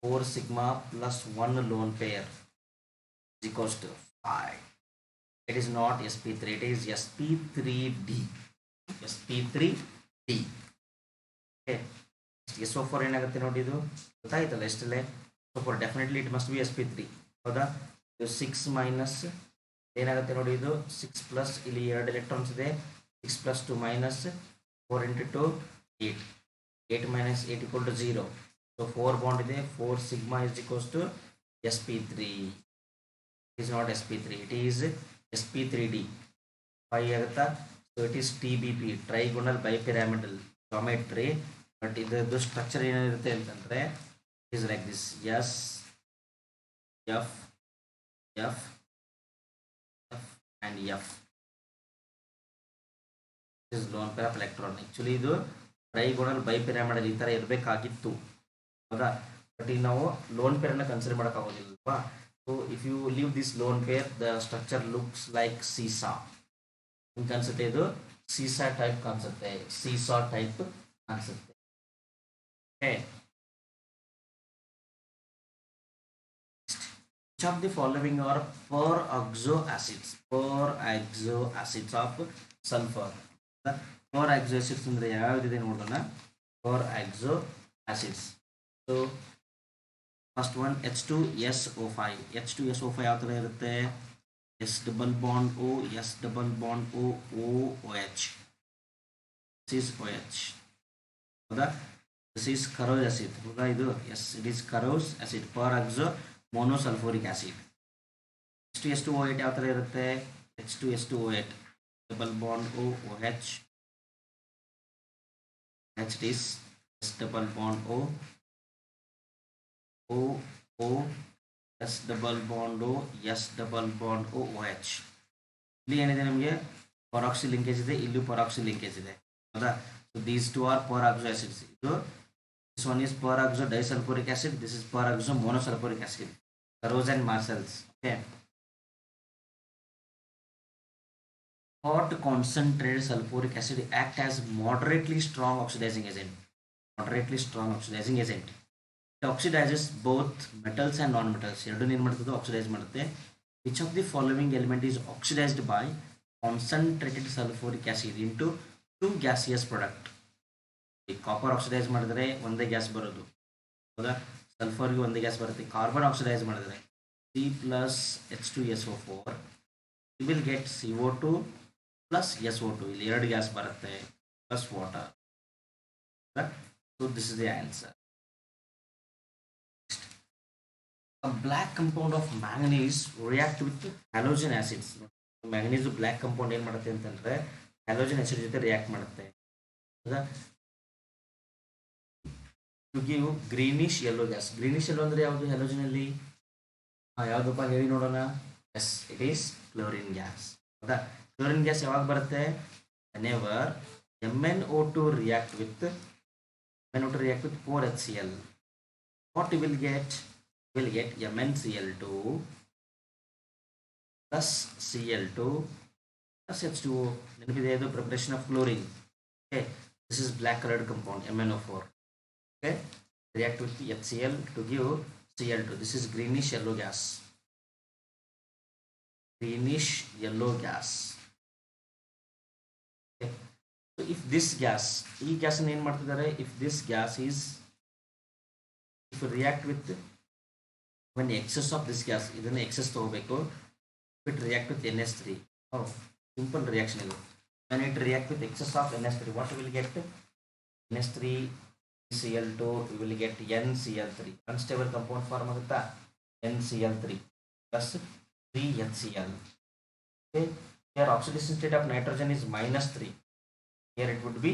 4 sigma plus 1 lone pair equals to 5. It is not sp3, it is sp3d. sp3d. Okay, SO4 ಏನಾಗುತ್ತೆ ನೋಡಿ, ಇದು ಗೊತ್ತಾಯ್ತಲ್ಲ ಎಷ್ಟಲ್ಲೇ. SO4 definitely it must B sp3. ಹೌದಾ, ಇದು 6 ಮೈನಸ್ ಏನಾಗುತ್ತೆ ನೋಡಿ, ಇದು 6 ಪ್ಲಸ್ ಇಲ್ಲಿ 2 ಎಲೆಕ್ಟ್ರಾನ್ಸ್ ಇದೆ. 6 plus 2 minus 4 into 2 8. 8 minus 8 equal to 0. So 4 bond ಇದೆ. 4 sigma is equals to sp3. It is not sp3, it is sp3d. 5 ಆಗುತ್ತಾ. So it is TBP, trigonal bipyramidal geometry. But ಇದು structure ಏನಿರುತ್ತೆ ಅಂತಂದ್ರೆ it is like this. S F F F and F. This is lone pair of electron. Actually ಇದು trigonal bipyramidal ಈ ಥರ ಇರಬೇಕಾಗಿತ್ತು. ಹೌದಾ, but ಈಗ ನಾವು ಲೋನ್ ಪೇರನ್ನು ಕನ್ಸಿಡರ್ ಮಾಡೋಕ್ಕಾಗೋದಿಲ್ಲವಾ. So if you leave this lone pair, the structure looks like seesaw. In concept idu seesaw type concept, seesaw type concept. Okay. Which of the following are peroxo acids? Peroxo acids of sulfur. The peroxo acids ಅಂದ್ರೆ ಯಾವ್ದಿದೆ ನೋಡೋಣ. Peroxo acids. So first one H2SO5. H2SO5 ಯಾವ ತರ ಇರುತ್ತೆ? S double bond O, S double bond O, OH. This is OH. ಹೌದಾ? This is corrosive acid. ಹೌದಾ ಇದು? Yes, it is corrosive acid. Peroxo monosulfuric acid. H2S2O8 ಯಾವ ತರ ಇರುತ್ತೆ? H2S2O8 double bond O, OH. H is S double bond O, O, O, S double bond O, S double bond O, OH. ಇಲ್ಲಿ ಏನಿದೆ ನಮಗೆ ಪರಾಕ್ಸಿ linkage ಇದೆ, ಇಲ್ಲಿ ಪರಾಕ್ಸಿ linkage ಇದೆ. ಹೌದಾ? So these two are peroxo acids. ಇದು this one is peroxo disulfuric acid, this is peroxo monosulfuric acid. Carros and Marshalls. Okay. Hot concentrated sulfuric acid act as moderately strong oxidizing agent. Moderately strong oxidizing agent. It oxidizes both metals and non-metals. ಎರಡನ್ನೂ ಏನು ಮಾಡ್ತದೆ? Oxidise ಮಾಡುತ್ತೆ. Which of the following element is oxidized by concentrated sulfuric acid into two gaseous product? ಈ copper oxidise ಮಾಡಿದ್ರೆ ಒಂದೇ gas ಬರೋದು. ಹೌದಾ? ಸಲ್ಫರ್ಗೆ ಒಂದೇ ಗ್ಯಾಸ್ ಬರುತ್ತೆ. ಕಾರ್ಬನ್ ಆಕ್ಸಿಡೈಸ್ ಮಾಡಿದ್ರೆ C plus H2SO4, you will get CO2 plus SO2. ಇಲ್ಲಿ ಎರಡು ಗ್ಯಾಸ್ ಬರುತ್ತೆ plus water. So this is the answer. A black compound of manganese react with halogen acids. Manganese black compound ಏನು ಮಾಡುತ್ತೆ ಅಂತಂದ್ರೆ halogen acid ಜೊತೆ react ಮಾಡುತ್ತೆ. ಹೌದಾ? To give greenish yellow gas. Greenish yellow ಅಂದ್ರೆ ಯಾವುದು halogen ಅಲ್ಲಿ? ಯಾವುದಪ್ಪ ಹೇಳಿ ನೋಡೋಣ. Yes, it is chlorine gas. ಹೌದಾ? ಕ್ಲೋರಿನ್ ಗ್ಯಾಸ್ ಯಾವಾಗ ಬರುತ್ತೆ? whenever MnO2 react with 4HCl. what you will get? You will get MnCl2 plus Cl2 plus H2O. ನೆನಪಿದೆ ಇದು preparation of chlorine. Okay, this is black colored compound MnO4. Okay, react with HCl to give Cl2. This is greenish yellow gas. Greenish yellow gas. Okay. So if this gas, ಈ gas ಏನು ಮಾಡ್ತಿದ್ದಾರೆ? If this gas is, if you react with when excess of this gas, ಇದನ್ನ excess ತಗೋಬೇಕು. If it react with NH3, oh, simple reaction ಇದು. When it react with excess of NH3, what you will get? NH3 Cl2, you will get NCl3. Unstable compound form ಆಗುತ್ತಾ? NCl3 plus 3HCl. Okay, here oxidation state of nitrogen is -3. Here it would be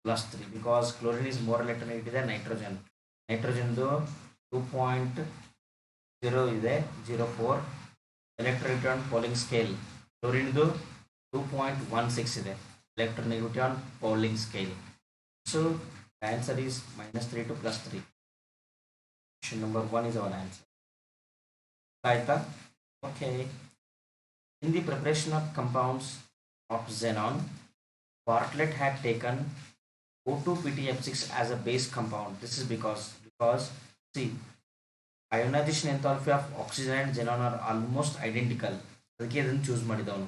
+3 because chlorine is more electronegative than nitrogen. Nitrogen 2.0 ಇದೆ, 0.4 electronegativity on Pauling scale. Chlorine 2.16 ಇದೆ, electronegativity on Pauling scale. So the answer is -3 to +3. Question number 1 is our answer. Aita? Okay. In the preparation of compounds of xenon, Bartlett had taken O2PtF6 as a base compound. This is because see, ionization enthalpy of oxygen and xenon are almost identical. ಅದಕ್ಕೆ ಇದನ್ನು choose ಮಾಡಿದವನು.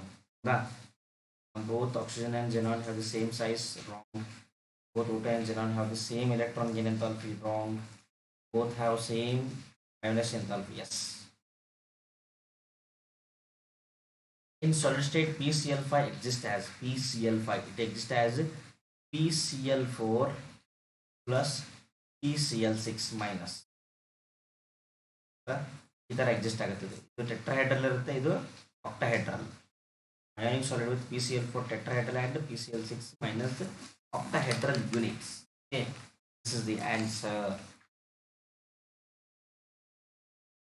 Both oxygen and xenon have the same size. Wrong. Both O2 and xenon have the same electron gain enthalpy. Wrong. Both have same ionization enthalpy. Yes. In solid state, PCl5 exists as PCl5. It exists as PCl4 plus PCl6 minus. ಈ ಥರ exist ಆಗುತ್ತದೆ. ಇದು tetrahedral ಇರುತ್ತೆ, ಇದು octahedral. Ionic solid with PCl4 tetrahedral and PCl6 minus octahedral units. Okay, this is the answer.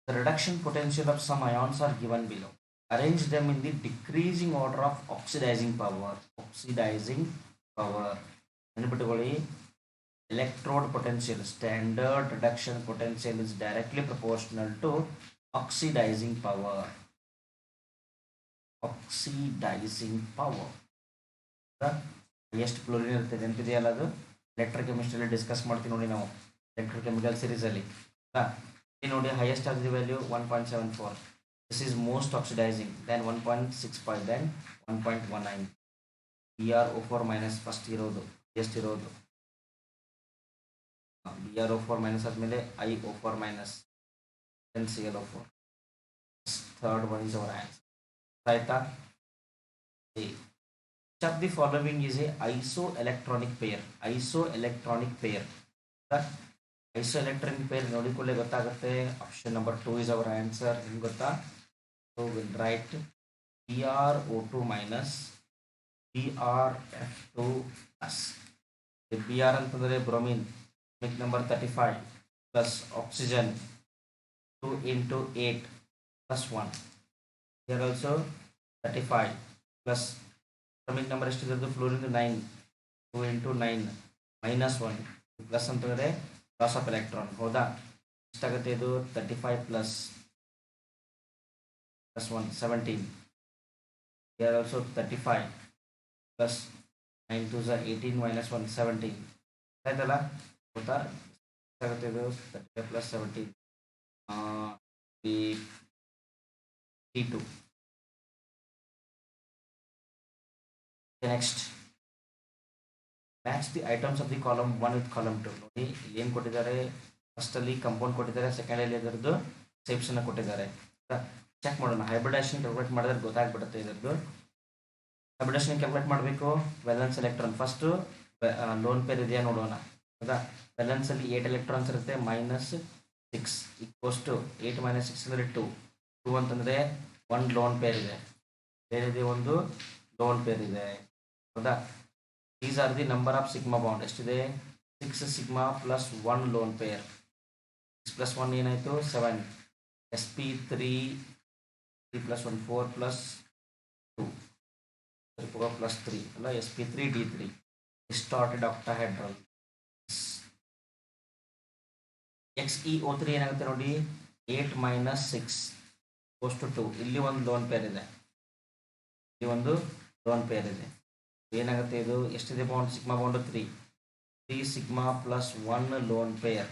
The reduction potential of some ions are given below. Arrange them in the decreasing order of oxidizing power. Oxidizing power. ನೆನಪಿಟ್ಟುಕೊಳ್ಳಿ, electrode potential, standard reduction potential is directly proportional to oxidizing power. Oxidizing power. ಎಷ್ಟು fluorine ಇರ್ತದೆ ನೆನಪಿದೆಯಲ್ಲ, ಅದು ಎಲೆಕ್ಟ್ರೋಕೆಮಿಸ್ಟ್ರಿಯಲ್ಲಿ discuss ಮಾಡ್ತೀವಿ ನೋಡಿ ನಾವು electrochemical ಸೀರೀಸಲ್ಲಿ. ಇಲ್ಲಿ ನೋಡಿ highest of the value 1.74. This is most oxidising, then 1.65, then 1.19. BrO4 minus first ಇರೋದು ಎಷ್ಟು ಇರೋದು, BrO4 ಮೈನಸ್ ಆದಮೇಲೆ IO4 minus, then ClO4. Third one is our answer. ಆಯ್ತಾ? Which of the following is a isoelectronic pair? Isoelectronic pair. Isoelectronic pair ನೋಡಿಕೊಳ್ಳೆ ಗೊತ್ತಾಗುತ್ತೆ. Option number 2 is our answer. ಏನು ಗೊತ್ತಾ? So we'll write BrO2 minus BrF2 plus. Br ಅಂತಂದರೆ bromine, atomic number 35 plus oxygen 2 into 8 plus 1. Here also 35 plus atomic number ಎಷ್ಟಿರೋದು, fluorine 9, 2 into 9 minus 1 plus ಅಂತಂದರೆ loss of electron. ಹೌದಾ? ಎಷ್ಟಾಗುತ್ತೆ ಇದು, 35 plus 1 17. Here also 35 plus 9 to 18 minus 1 17. ಆಯ್ತಲ್ಲ, ಗೊತ್ತಾ? ಎಷ್ಟಾಗುತ್ತೆ ಇದು, 35 plus 17 T2. Next match the items of the column 1 with column 2. ನೋಡಿ ಏನು ಕೊಟ್ಟಿದ್ದಾರೆ, ಫಸ್ಟಲ್ಲಿ ಕಂಪೌಂಡ್ ಕೊಟ್ಟಿದ್ದಾರೆ, ಸೆಕೆಂಡಲ್ಲಿ ಅದರದ್ದು ಶೇಪ್ಸನ್ನು ಕೊಟ್ಟಿದ್ದಾರೆ. ಚೆಕ್ ಮಾಡೋಣ. ಹೈಬ್ರಿಡೇಷನ್ ಕ್ಯಾಲ್ಕುಲೇಟ್ ಮಾಡಿದ್ರೆ ಗೊತ್ತಾಗ್ಬಿಡುತ್ತೆ ಇದರದ್ದು. ಹೈಬ್ರಿಡೇಷನ್ ಕ್ಯಾಲ್ಕುಲೇಟ್ ಮಾಡಬೇಕು. Valence electron first lone pair ಇದೆಯಾ ನೋಡೋಣ. ಹೌದಾ? ವೇಲೆನ್ಸಲ್ಲಿ 8 ಎಲೆಕ್ಟ್ರಾನ್ಸ್ ಇರುತ್ತೆ, -6 ಈಕ್ವಲ್ಸ್ ಟು 8 - 6 ಅಂದರೆ 2 ಅಂತಂದರೆ 1 ಲೋನ್ ಪೇರ್ ಇದೆ. ಏನಿದೆ, ಒಂದು ಲೋನ್ ಪೇರ್ ಇದೆ. ಹೌದಾ? These are the number of sigma bond. ಎಷ್ಟಿದೆ, 6 ಸಿಗ್ಮಾ ಪ್ಲಸ್ 1 ಲೋನ್ ಪೇರ್. 6 + 1 ಏನಾಯಿತು, 7. sp3 3 + 1 4 + 2 + 3 ಅಲ್ಲ, sp3d3 ಡಿಸ್ಟಾರ್ಟೆಡ್ ಆಕ್ಟಾಹೆಡ್ರಲ್. XeO3 ಏನಾಗುತ್ತೆ ನೋಡಿ, 8 - 6 = 2. ಇಲ್ಲಿ ಒಂದು ಲೋನ್ ಪೇರ್ ಇದೆ, ಇಲ್ಲಿ ಒಂದು ಲೋನ್ ಪೇರ್ ಇದೆ. ಏನಾಗುತ್ತೆ ಇದು, ಎಷ್ಟಿದೆ ಬಾಂಡ್, sigma bond 3 sigma plus 1 lone pair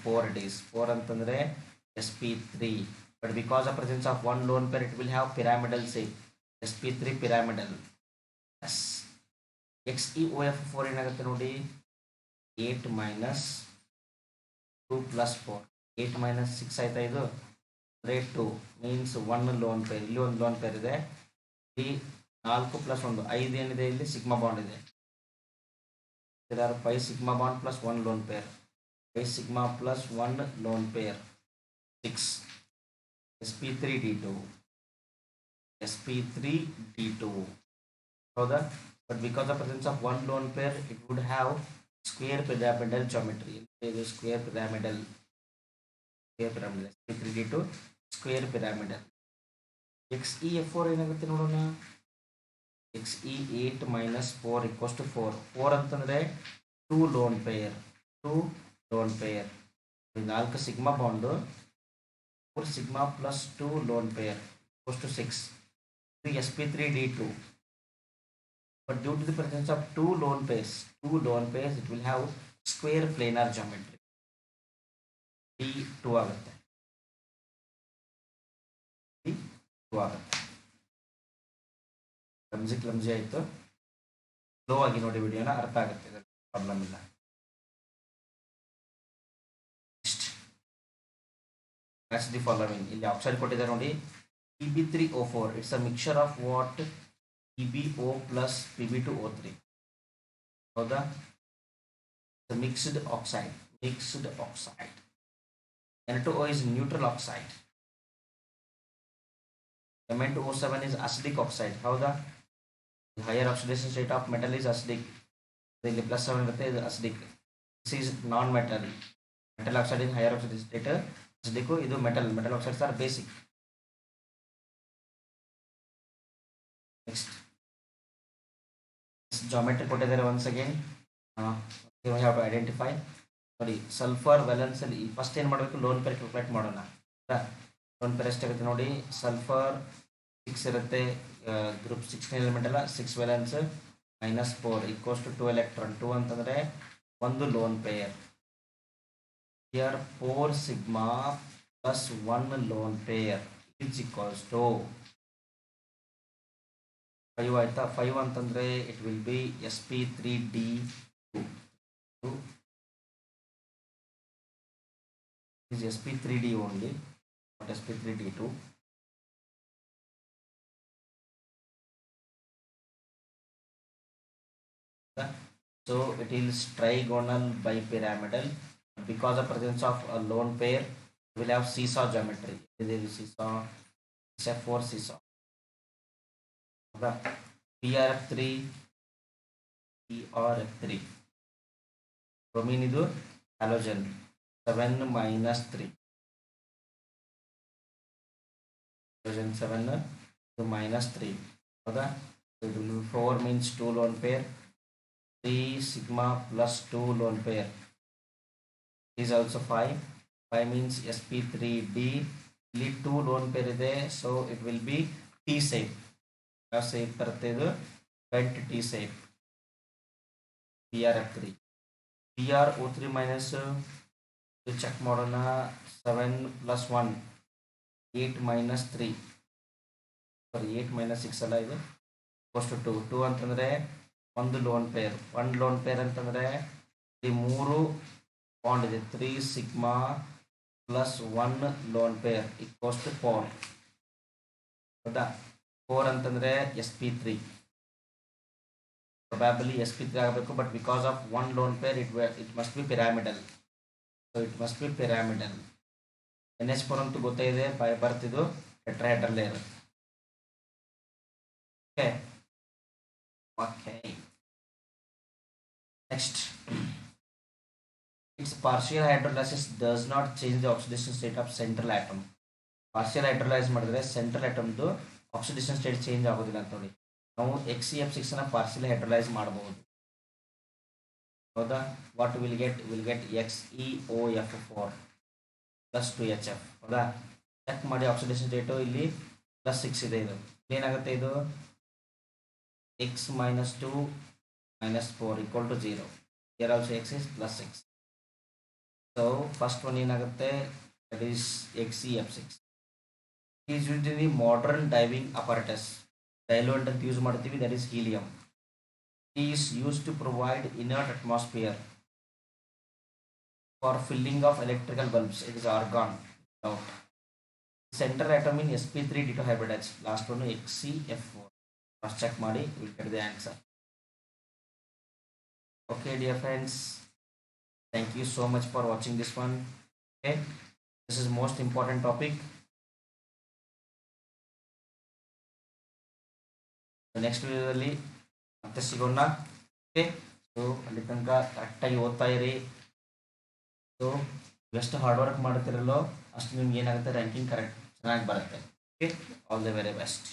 4 it is. 4 ಅಂತಂದರೆ sp3, but because of presence of 1 lone pair it will have pyramidal shape, sp3 pyramidal. Yes XeOF4 ಏನಾಗುತ್ತೆ ನೋಡಿ, 8 - 2 + 4 8 - 6 ಆಯ್ತಾ, ಇದು ಅಂದರೆ 2 ಮೀನ್ಸ್ 1 ಲೋನ್ ಪೇರ್. ಇಲ್ಲಿ ಒಂದು ಲೋನ್ ಪೇರ್ ಇದೆ, ಇಲ್ಲಿ 4 + 1 5 ಏನಿದೆ, ಇಲ್ಲಿ ಸಿಗ್ಮಾ ಬಾಂಡ್ ಇದೆ. 5 sigma bond plus 1 lone pair, 5 sigma plus 1 lone pair 6 sp3d2 sp3d2. ಹೌದಾ? But because of presence of 1 lone pair it would have square pyramidal geometry. ಇದು square pyramidal sp3d2 square pyramidal. XeF4 ಏನಾಗುತ್ತೆ ನೋಡೋಣ. Xe8 - 4 = 4. 4 ಅಂತಂದರೆ 2 lone pair, 2 loan pair. 4 sigma bond, 4 sigma plus 2 lone pair = 6. ಇದು sp3d2. But due to the presence of 2 lone pairs, it will have square planar geometry. D2 ಆಗುತ್ತೆ, D2 ಆಗುತ್ತೆ. Clumsy ಆಯಿತು. Slow ಆಗಿ ನೋಡಿ ವಿಡಿಯೋನ, ಅರ್ಥ ಆಗುತ್ತೆ, ಪ್ರಾಬ್ಲಮ್ ಇಲ್ಲ. Next the following. ಇಲ್ಲಿ ಆಪ್ಷನ್ ಕೊಟ್ಟಿದ್ದಾರೆ ನೋಡಿ. Pb3O4 it's a mixer of what, PbO plus Pb2O3. ಹೌದಾ? Mixed oxide. N2O is neutral oxide. Mn2O7 is acidic oxide. ಹೌದಾ? higher oxidation state of metal is acidic. ಇಲ್ಲಿ +7 ಇರುತ್ತೆ, ಇದು acidic. This is non metal. Metal oxide is higher oxidation state acidic. ಇದು metal oxides are basic. Next geometry ಕೊಟ್ಟಿದ್ದಾರೆ once again. You have to identify. ನೋಡಿ sulphur valence ಅಲ್ಲಿ first ಏನು ಮಾಡಬೇಕು, lone pair calculate ಮಾಡೋಣ. ಲೋನ್ ಪೇರ್ ಎಷ್ಟಾಗುತ್ತೆ ನೋಡಿ, sulphur 6 ಇರುತ್ತೆ, ಗ್ರೂಪ್ 6 ಎಲಿಮೆಂಟ್ ಅಲ್ಲ, 6 ವ್ಯಾಲೆನ್ಸ್ -4 ಈಕ್ವಲ್ಸ್ ಟು 2 ಎಲೆಕ್ಟ್ರಾನ್. 2 ಅಂತಂದರೆ ಒಂದು lone pair. Here 4 sigma plus 1 lone pair is equals to 5 ಆಯ್ತಾ. 5 ಅಂತಂದರೆ it will be sp3d2. is sp3d only, not sp3d2. So it is trigonal bipyramidal. Because of presence of a lone pair, we will have seesaw geometry. This is seesaw, F4 seesaw. PRF3, PRF3. Bromine idu halogen 7 minus 3. Halogen 7 to minus 3. Okay? So 4 means 2 lone pair. 3 sigma plus 2 lone pair is also 5. 5 means sp3d. Only 2 lone pair is there, so it will be T shape. How shape barte idu? Bent T shape. PRF3. PRO3 minus check ಮಾಡೋಣ. 7 plus 1 8 minus 3 sorry 8 minus 6 ಅಲ್ಲ, ಇದು equals to 2. 2 ಅಂತಂದರೆ ಒಂದು lone pair. ಒಂದು lone pair ಅಂತಂದರೆ ಇಲ್ಲಿ 3 bond ಇದೆ. 3 sigma plus 1 lone pair equals to 4. ಹೌದಾ. 4 ಅಂತಂದರೆ sp3. ಪ್ರೊಬ್ಯಾಬಲಿ sp3 ಆಗಬೇಕು, but because of 1 lone pair it must be pyramidal. So it must be pyramidal. NH4 ಅಂತೂ ಗೊತ್ತೇ ಇದೆ, ಬರ್ತಿದ್ದು ಟೆಟ್ರಾಹೆಡ್ರಲ್ಲೇ ಇರುತ್ತೆ. Okay okay next, its partial hydrolysis does not change the oxidation state of central atom. Partial hydrolyse ಮಾಡಿದ್ರೆ central ಆಟಮ್ದು oxidation state change ಆಗೋದಿಲ್ಲ ಅಂತ ನೋಡಿ. ನಾವು XeF6 ಅನ್ನ ಪಾರ್ಷಿಯಲ್ ಹೈಡ್ರೋಲೈಸ್ ಮಾಡಬಹುದು. ಹೌದಾ. What will get XeOF4 plus 2HF. ಹೌದಾ. ಚೆಕ್ ಮಾಡಿ ಆಕ್ಸಿಡೇಷನ್ ಸ್ಟೇಟು ಇಲ್ಲಿ +6 ಇದೆ. ಇದು ಏನಾಗುತ್ತೆ, ಇದು x minus 2 minus 4 equal to 0. Here also x is +6. So first one ಏನಾಗುತ್ತೆ, that is XeF6. It is used in the modern diving apparatus. Diluent ಅಂತ use ಮಾಡ್ತೀವಿ, that is helium. It is used to provide inert atmosphere for filling of electrical bulbs. It is argon. Out. Central atom in sp3d2 hybridized. Last one XeF4. First check ಮಾಡಿ, we get the answer. Okay dear friends, thank you so much for watching this one. Okay, this is most important topic. So next video ಅಲ್ಲಿ ಮತ್ತೆ ಸಿಗೋಣ. Okay, so ಅಲ್ಲಿ ತನಕ ಕರೆಕ್ಟಾಗಿ ಓದ್ತಾ ಇರಿ. So ಎಷ್ಟು ಹಾರ್ಡ್ ವರ್ಕ್ ಮಾಡ್ತಿರಲ್ಲೋ ಅಷ್ಟು ನಿಮ್ಗೆ ಏನಾಗುತ್ತೆ, ರ್ಯಾಂಕಿಂಗ್ ಕರೆಕ್ಟ್ ಚೆನ್ನಾಗಿ ಬರುತ್ತೆ. Okay, all the very best.